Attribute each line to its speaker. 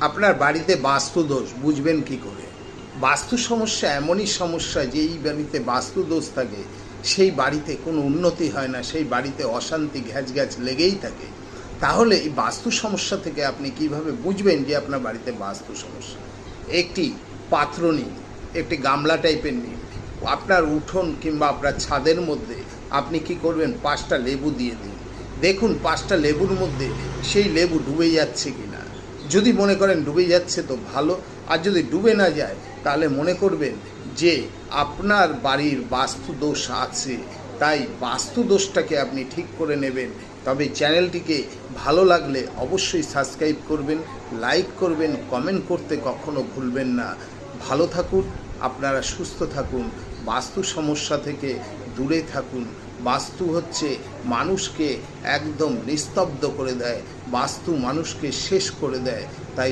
Speaker 1: আপনার বাড়িতে বাস্তু দোষ বুঝবেন কি করে? বাস্তু সমস্যা এমনই সমস্যা যে এই বাড়িতে বাস্তু দোষ থাকে সেই বাড়িতে কোনো উন্নতি হয় না, সেই বাড়িতে অশান্তি ঘ্যাচ লেগেই থাকে। তাহলে এই বাস্তু সমস্যা থেকে আপনি কিভাবে বুঝবেন যে আপনার বাড়িতে বাস্তু সমস্যা? একটি পাত্র নিন, একটি গামলা টাইপের নিন, আপনার উঠোন কিংবা আপনার ছাদের মধ্যে আপনি কি করবেন, 5টা লেবু দিয়ে দিন। দেখুন 5টা লেবুর মধ্যে সেই লেবু ডুবে যাচ্ছে কিনা। যদি মনে করেন ডুবে যাচ্ছে তো ভালো, আর যদি ডুবে না যায় তাহলে মনে করবেন যে আপনার বাড়ির বাস্তু দোষ আছে। তাই বাস্তু দোষটাকে আপনি ঠিক করে নেবেন। তবে চ্যানেলটিকে ভালো লাগলে অবশ্যই সাবস্ক্রাইব করবেন, লাইক করবেন, কমেন্ট করতে কখনো ভুলবেন না। ভালো থাকুন, আপনারা সুস্থ থাকুন, বাস্তু সমস্যা থেকে দূরে থাকুন। বাস্তু হচ্ছে মানুষকে একদম নিস্তব্ধ করে দেয়, বাস্তু মানুষকে শেষ করে দেয়। তাই